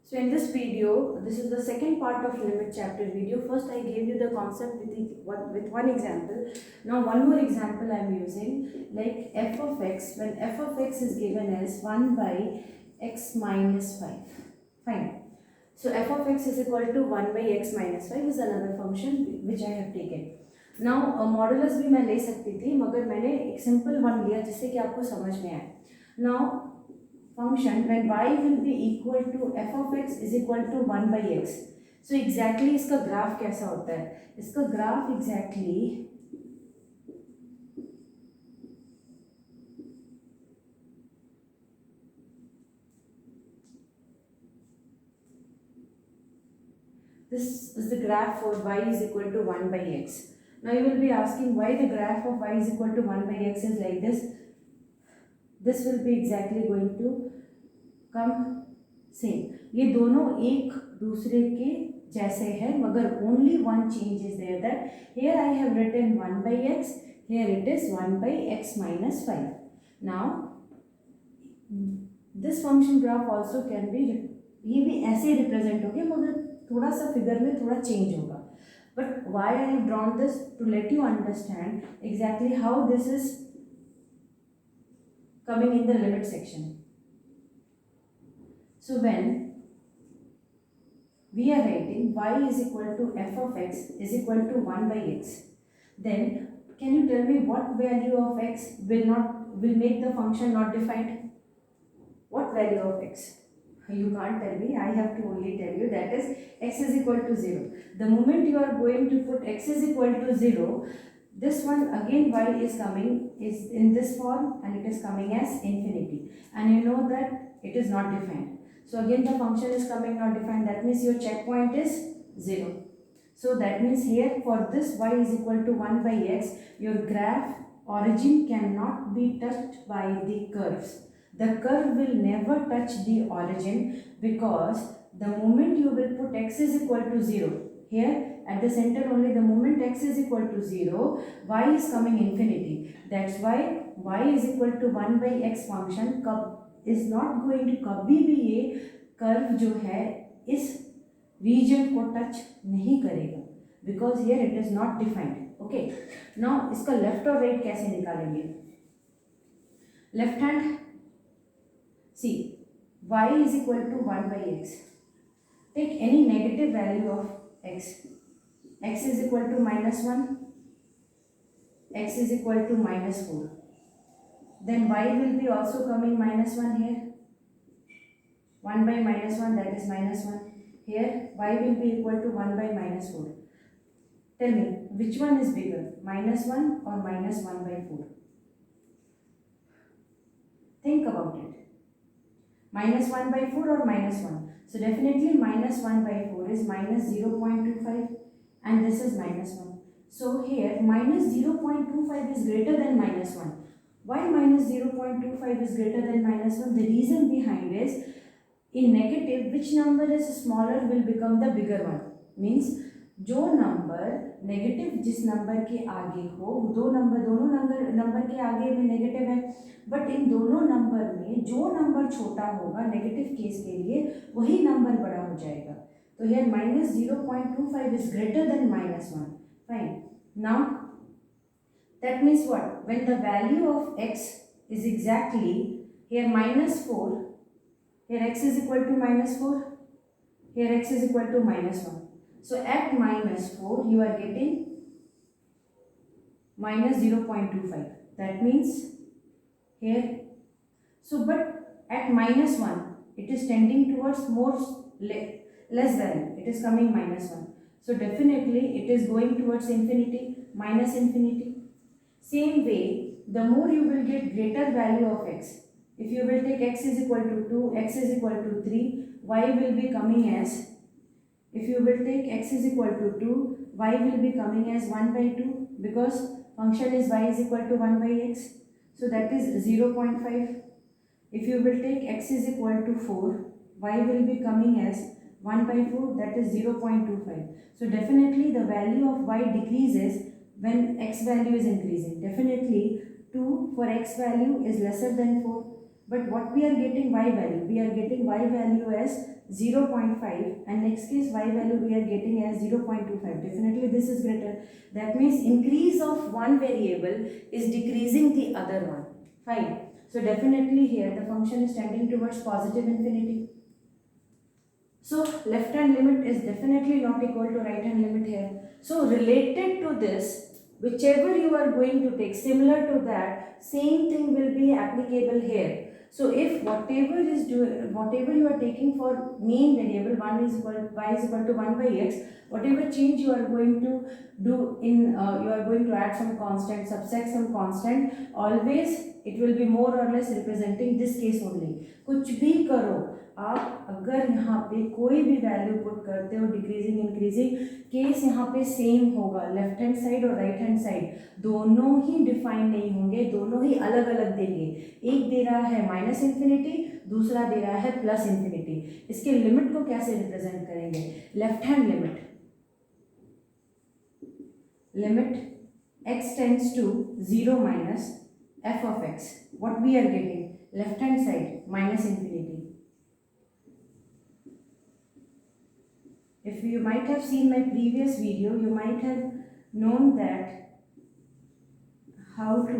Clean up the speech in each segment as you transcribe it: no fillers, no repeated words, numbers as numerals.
So in this video, this is the second part of limit chapter video. First I gave you the concept with one example. Now one more example I am using, like f of x, when f of x is given as 1 by x minus 5. Fine. So f of x is equal to 1 by x minus 5 is another function which I have taken. Now modulus भी मैं ले सकती थी, मगर मैंने एक simple one लिया जिससे कि आपको समझ में आए. Now function when y will be equal to f of x is equal to 1 by x. So exactly इसका ग्राफ कैसा होता है? इसका graph exactly this is the graph for y is equal to 1 by x. Now you will be asking why the graph of y is equal to 1 by x is like this. This will be exactly going to come same. ये दोनों एक दूसरे के जैसे है, मगर only one change is there, that here I have written 1 by x, here it is 1 by x minus 5. Now this function graph also can be, ये भी ऐसे रिप्रेजेंट होगी मगर थोड़ा सा फिगर में थोड़ा चेंज होगा. But why I have drawn this to let you understand exactly how this is coming in the limit section. So when we are writing y is equal to f of x is equal to 1 by x, then can you tell me what value of x will make the function not defined? What value of x? You can't tell me, I have to only tell you, that is x is equal to 0. The moment you are going to put x is equal to 0, this one again y is coming is in this form and it is coming as infinity, and you know that it is not defined. So again the function is coming not defined, that means your checkpoint is 0. So that means here for this y is equal to 1 by x, your graph origin cannot be touched by the curves. The curve will never touch the origin, because the moment you will put x is equal to 0, here at the center only, the moment x is equal to 0, y is coming infinity. That's why y is equal to 1 by x function is not going to कभी भी ये curve जो है इस reason को touch नहीं करेगा, because here it is not defined. Okay, now इसका लेफ्ट और राइट कैसे निकालेंगे? Left hand, see y is equal to 1 by x. Take any negative value of x. X is equal to minus 1, x is equal to minus 4. Then y will be also coming minus 1 here. 1 by minus 1, that is minus 1. Here y will be equal to 1 by minus 4. Tell me, which one is bigger, minus 1 or minus 1 by 4? Think about it. Minus 1 by 4 or minus 1? So definitely minus 1 by 4 is minus 0.25 and this is minus 1. So here minus 0.25 is greater than minus 1. Why minus 0.25 is greater than minus 1? The reason behind is, in negative which number is smaller will become the bigger one. Means जो number negative जिस number के आगे हो, दोनों number के आगे में negative है, बट इन दोनों नंबर में जो नंबर छोटा होगा नेगेटिव केस के लिए वही नंबर बड़ा हो जाएगा. तो here minus 0.25 is greater than minus 1. Fine. Now that means what? When the value of x is exactly here minus 4, here x is equal to minus 4, here x is equal to minus 1. So at minus 4 you are getting minus 0.25. That means here, so but at minus 1 it is tending towards less value, it is coming minus 1. So definitely it is going towards infinity, minus infinity. Same way, the more you will get greater value of x. If you will take x is equal to 2, x is equal to 3, y will be coming as, if you will take x is equal to 2, y will be coming as 1 by 2, because function is y is equal to 1 by x. So that is 0.5. If you will take x is equal to 4, y will be coming as 1 by 4, that is 0.25. So definitely the value of y decreases when x value is increasing. Definitely 2 for x value is lesser than 4. But what we are getting y value? We are getting y value as 0.5 and next case y value we are getting as 0.25. Definitely this is greater. That means increase of one variable is decreasing the other one. Fine. So definitely here the function is tending towards positive infinity. So left hand limit is definitely not equal to right hand limit here. So related to this, whichever you are going to take, similar to that, same thing will be applicable here. So if whatever you are taking for main variable, y is equal to 1 by x, whatever change you are going to do in, you are going to add some constant, subtract some constant, always it will be more or less representing this case only. कुछ भी करो आप, अगर यहाँ पे कोई भी value put करते हो डिक्रीजिंग इंक्रीजिंग, केस यहाँ पे सेम होगा. लेफ्ट हैंड साइड और राइट हैंड साइड दोनों ही डिफाइन नहीं होंगे, दोनों ही अलग अलग देंगे. एक दे रहा है माइनस इन्फिनिटी, दूसरा दे रहा है प्लस इन्फिनिटी. इसके लिमिट को कैसे रिप्रेजेंट करेंगे? Left hand limit x tends to 0 minus f of x. What we are getting? Left hand side minus infinity. If you might have seen my previous video, you might have known that how to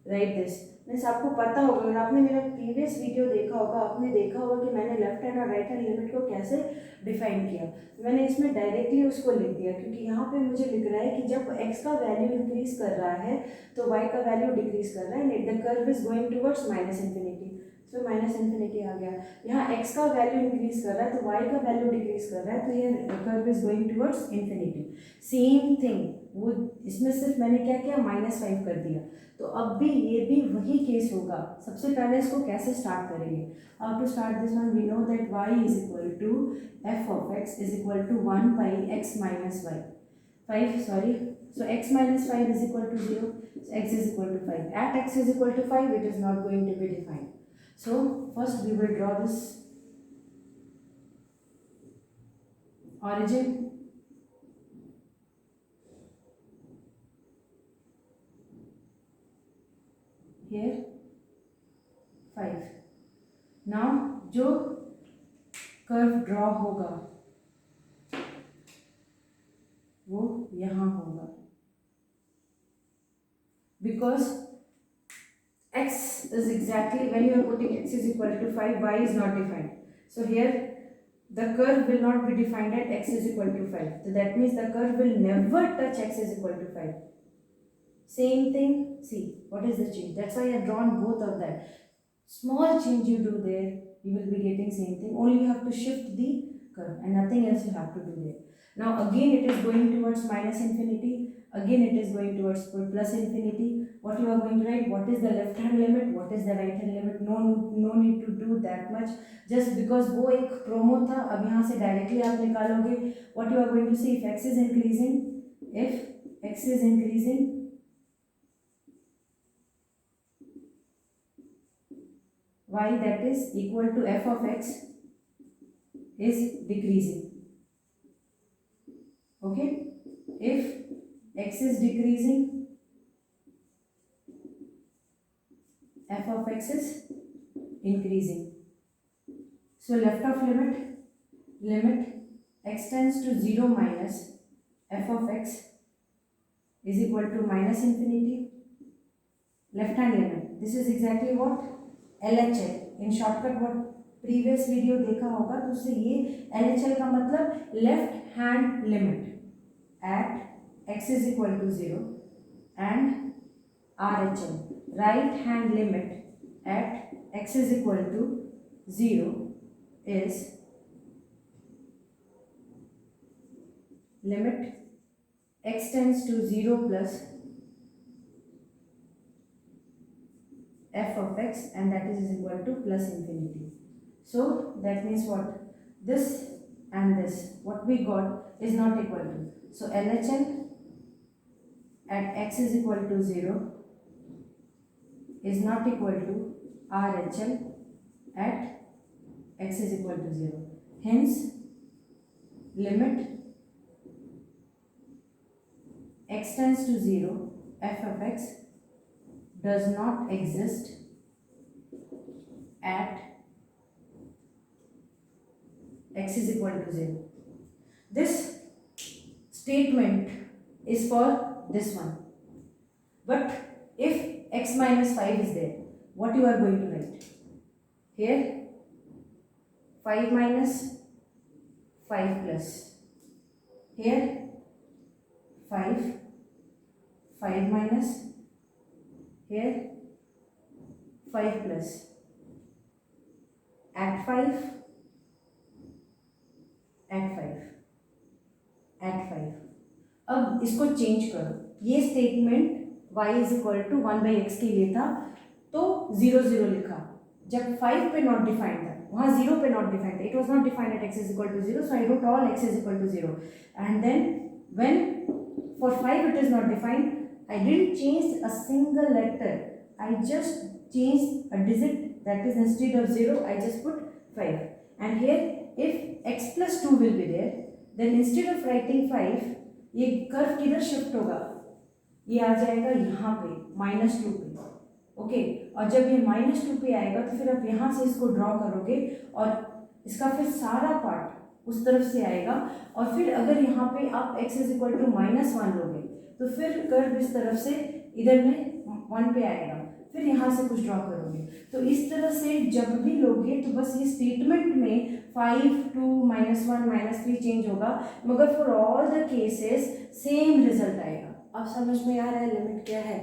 write this. Means आपको पता होगा, अगर आपने मेरा previous video देखा होगा, आपने देखा होगा कि मैंने लेफ्ट हैंड और राइट हैंड लिमिट को कैसे डिफाइन किया. मैंने इसमें डायरेक्टली उसको लिख दिया, क्योंकि यहाँ पे मुझे लिख रहा है कि जब x का वैल्यू इंक्रीज कर रहा है तो y का वैल्यू डिक्रीज कर रहा है. The curve is going towards minus infinity. So minus infinity आ गया. यहाँ x का वैल्यू इंक्रीज कर रहा है तो y का वैल्यू डिक्रीज कर रहा है, तो ये curve is going towards infinity. Same thing, वो इसमें सिर्फ मैंने क्या किया, -5 कर दिया. तो अब भी ये भी वही केस होगा. सबसे पहले इसको कैसे स्टार्ट करेंगे? How to start this one? We know that y is equal to f of x is equal to 1 by x minus y. 5, sorry. So x minus 5 is equal to 0. So x is equal to 5. At x is equal to 5, it is not going to be defined. So first we will draw this origin. Here 5. Now जो curve draw होगा वो यहाँ होगा, because x is exactly, when you are putting x is equal to 5, y is not defined. So here the curve will not be defined at x is equal to 5. So that means the curve will never touch x is equal to 5. Same thing, see what is the change. That's why I have drawn both of that. Small change you do there, you will be getting same thing. Only you have to shift the curve and nothing else you have to do there. Now again it is going towards minus infinity. Again it is going towards plus infinity. What you are going to write? What is the left hand limit? What is the right hand limit? No need to do that much. Just because वो एक promo था, अब यहाँ से directly आप निकालोगे. What you are going to see, if x is increasing, y that is equal to f of x is decreasing. Okay, if x is decreasing, f of x is increasing. So left of limit x tends to 0 minus f of x is equal to minus infinity. Left hand limit, this is exactly what LHL. In shortcut what previous video देखा होगा तो उससे ये LHL का मतलब left hand limit at x is equal to 0 and RHL right hand limit at x is equal to 0 is limit x tends to 0 plus f of x, and that is equal to plus infinity. So that means what? This and this, what we got is not equal to. So LHL at x is equal to 0 is not equal to RHL at x is equal to 0. Hence limit x tends to 0 f of x does not exist at x is equal to 0. This statement is for this one. But if x minus 5 is there, what you are going to write? Here 5 minus 5 plus. Here 5 minus. Here 5 plus. At 5 अब इसको change करो. ये statement y is equal to 1/x के लिए था, तो 0 0 लिखा. जब 5 पे नॉट डिफाइंड था, वहाँ 0 पे नॉट डिफाइंड था. It was not defined at x is equal to 0, so I wrote all x is equal to 0. And then when for 5 it is not defined, I didn't change a single letter. I just changed a digit, that is instead of 0 I just put 5. And here if x plus 2 will be there, then instead of writing 5, ये curve किधर shift होगा? ये आ जाएगा यहाँ पे -2 पे. Okay, और जब ये -2 पे आएगा तो फिर आप यहाँ से इसको ड्रॉ करोगे और इसका फिर सारा पार्ट उस तरफ से आएगा. और फिर अगर यहाँ पे आप x इज इक्वल टू -1 लोगे तो फिर कर्व इस तरफ से इधर में 1 पे आएगा. फिर यहाँ से कुछ ड्रॉ करोगे. तो इस तरह से जब भी लोगे तो बस ये स्टेटमेंट में 5 2 -1 -3 चेंज होगा, मगर for all the cases same result आएगा. अब समझ में आ रहा है लिमिट क्या है?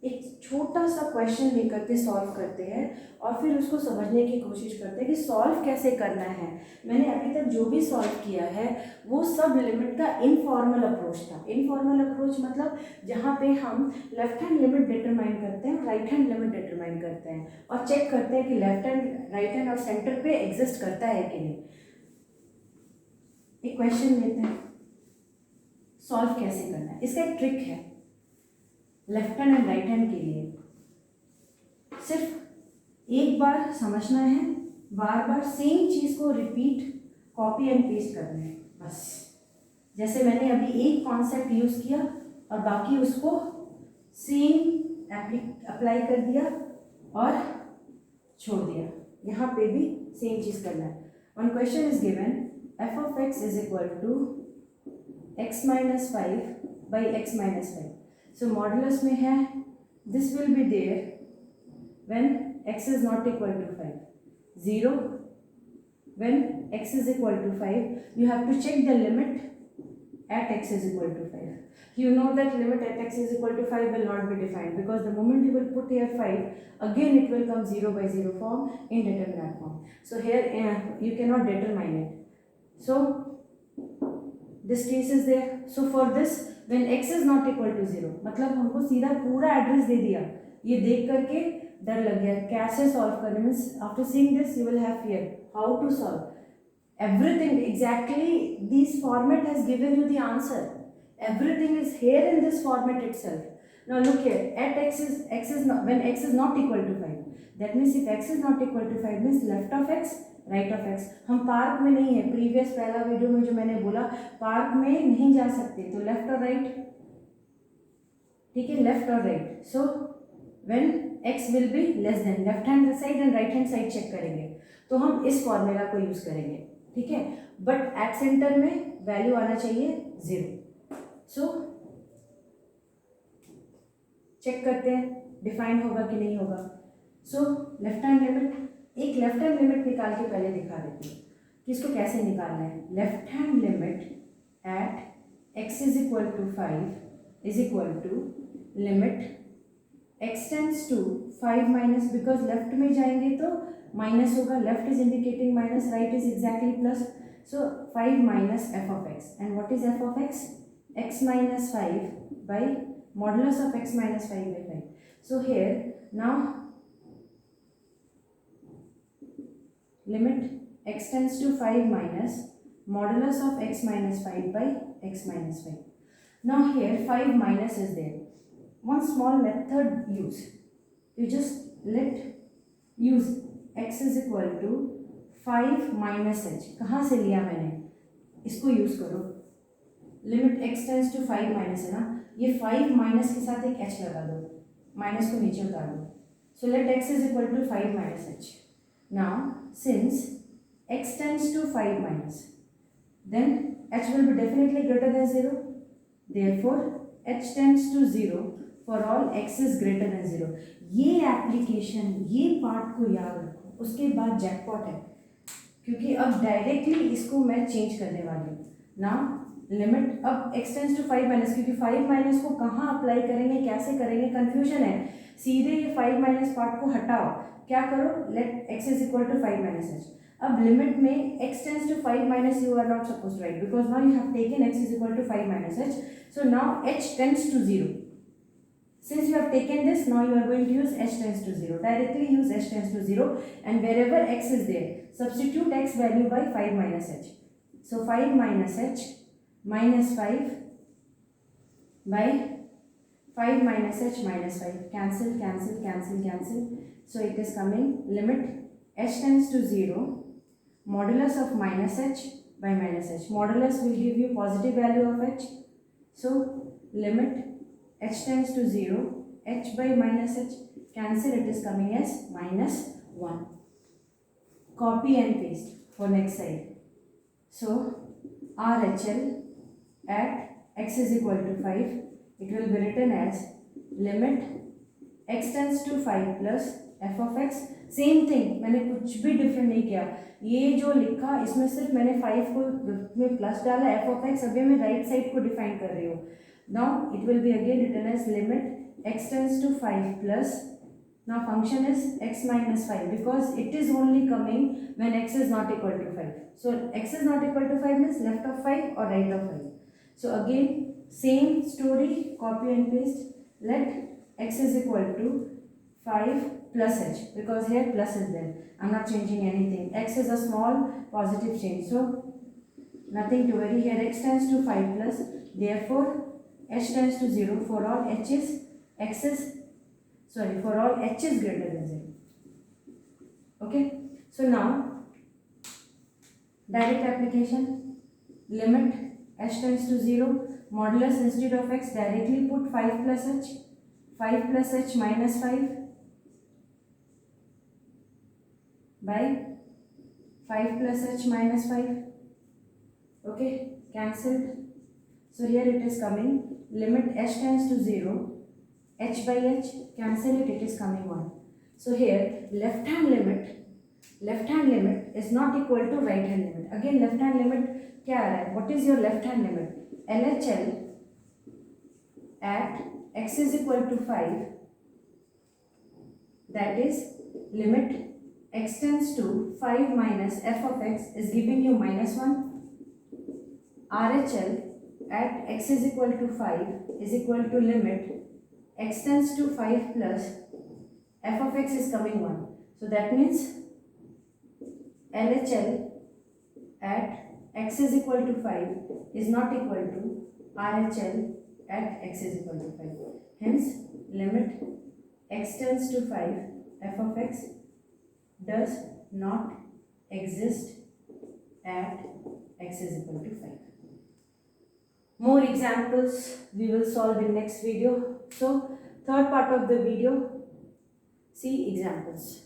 एक छोटा सा क्वेश्चन लेकर के सॉल्व करते हैं और फिर उसको समझने की कोशिश करते हैं कि सॉल्व कैसे करना है. मैंने अभी तक जो भी सॉल्व किया है वो सब लिमिट का इनफॉर्मल अप्रोच था. इनफॉर्मल अप्रोच मतलब जहाँ पे हम लेफ्ट हैंड लिमिट डिटरमाइन करते हैं, राइट हैंड लिमिट डिटरमाइन करते हैं और चेक करते हैं कि लेफ्ट हैंड, राइट हैंड और सेंटर पे एग्जिस्ट करता है कि नहीं. एक क्वेश्चन लेते हैं, सॉल्व कैसे करना है. इसका एक ट्रिक है left hand and right hand के लिए. सिर्फ एक बार समझना है, बार बार सेम चीज़ को रिपीट, कॉपी एंड पेस्ट करना है बस. जैसे मैंने अभी एक कॉन्सेप्ट यूज़ किया और बाकी उसको सेम अप्लाई कर दिया और छोड़ दिया. यहाँ पे भी सेम चीज़ करना है. One question is given, f of x is equal to x minus 5 by x minus 5. So modulus में है, this will be there when x is not equal to 5. 0 when x is equal to 5. You have to check the limit at x is equal to 5. You know that limit at x is equal to 5 will not be defined because the moment you will put here 5, again it will come 0 by 0 form, indeterminate form. So here you cannot determine it. So this case is there. So for this, when x is not equal to 0, मतलब हमको सीधा पूरा address दे दिया. ये देख करके डर लग गया कैसे सॉल्व करने. Means after seeing this you will have fear how to solve everything. Exactly this format has given you the answer. Everything is here in this format itself. Now look here, at x is not, when x is not equal to 5, that means if x is not equal to 5 means left of x, right of x. हम park में नहीं है, previous पहला video में जो मैंने बोला park में नहीं जा सकते, तो लेफ्ट और राइट. ठीक है, लेफ्ट और right. So when X will be less than, left hand side and right hand side check करेंगे तो हम इस फॉर्मूला को यूज करेंगे. ठीक है, बट एट सेंटर में वैल्यू आना चाहिए 0. सो चेक करते हैं डिफाइन होगा कि नहीं होगा. सो लेफ्ट हैंड लिमिट, एक लेफ्ट हैंड लिमिट निकाल के पहले दिखा देती हूँ कि इसको कैसे निकालना है. Left hand limit at x is equal to 5 is equal to limit x tends to 5 minus, because left में जाएंगे तो माइनस होगा, left is indicating minus, right is exactly plus. So 5 minus f of x. And what is f of x? x minus 5 by modulus of x minus 5 by 5. So here now limit x tends to 5 minus modulus of x minus 5 by x minus 5. Now here 5 minus is there. One small method use. You just use x is equal to 5 minus h. कहाँ से लिया मैंने? इसको use करो. Limit x tends to 5 minus है ना, ये 5 minus के साथ एक h लगा दो, माइनस को नीचे उतार दो. So let x is equal to 5 minus h. Now since x tends to 5 minus, then h will be definitely greater than 0. Therefore h tends to 0 for all x is greater than 0. ये application, ये part को याद रखो, उसके बाद jackpot है, क्योंकि अब डायरेक्टली इसको मैं चेंज करने वाली हूँ ना। लिमिट अब x टेंस टू 5 माइनस, क्योंकि 5 माइनस को कहाँ अप्लाई करेंगे, कैसे करेंगे, कंफ्यूजन है। सीधे ये 5 माइनस पार्ट को हटाओ, क्या करो, let x is equal to 5 minus h। अब लिमिट में x tends to 5 minus you are not suppose to write, because now you have taken x is equal to 5 minus h, so now h tends to 0. Since you have taken this, now you are going to use h tends to 0. Directly use h tends to 0, and wherever x is there, substitute x value by 5 minus h. So 5 minus h minus 5 by 5 minus h minus 5. Cancel, cancel, cancel, cancel. So it is coming limit h tends to 0, modulus of minus h by minus h. Modulus will give you positive value of h. So limit h tends to 0, h by minus h, cancel, it is coming as minus 1. Copy and paste for next side. So RHL at x is equal to 5, it will be written as limit x tends to 5 plus f of x. Same thing, मैंने कुछ भी different नहीं किया, ये जो लिखा इसमें सिर्फ मैंने 5 को में प्लस डाला, f of x अभी मैं राइट साइड को डिफाइन कर रही हूँ. Now it will be again written as limit x tends to 5 plus, now function is x minus 5 because it is only coming when x is not equal to 5. So x is not equal to 5 means left of 5 or right of 5. So again same story, copy and paste. Let x is equal to 5 plus h, because here plus is there, I am not changing anything. X is a small positive change, so nothing to worry here. X tends to 5 plus, therefore h tends to 0 for all h is for all h is greater than 0. Okay, so now direct application, limit h tends to 0, modulus instead of x directly put 5 plus h, 5 plus h minus 5 by 5 plus h minus 5. Okay, cancelled. So here it is coming limit h tends to 0, h by h, cancel it, it is coming 1. So here left hand limit is not equal to right hand limit. Again left hand limit क्या आ रहा है, what is your left hand limit? LHL at x is equal to 5, that is limit x tends to 5 minus f of x is giving you minus 1. RHL at x is equal to 5 is equal to limit x tends to 5 plus f of x is coming 1. So that means LHL at x is equal to 5 is not equal to RHL at x is equal to 5. Hence limit x tends to 5 f of x does not exist at x is equal to 5. More examples we will solve in next video. So third part of the video, see examples.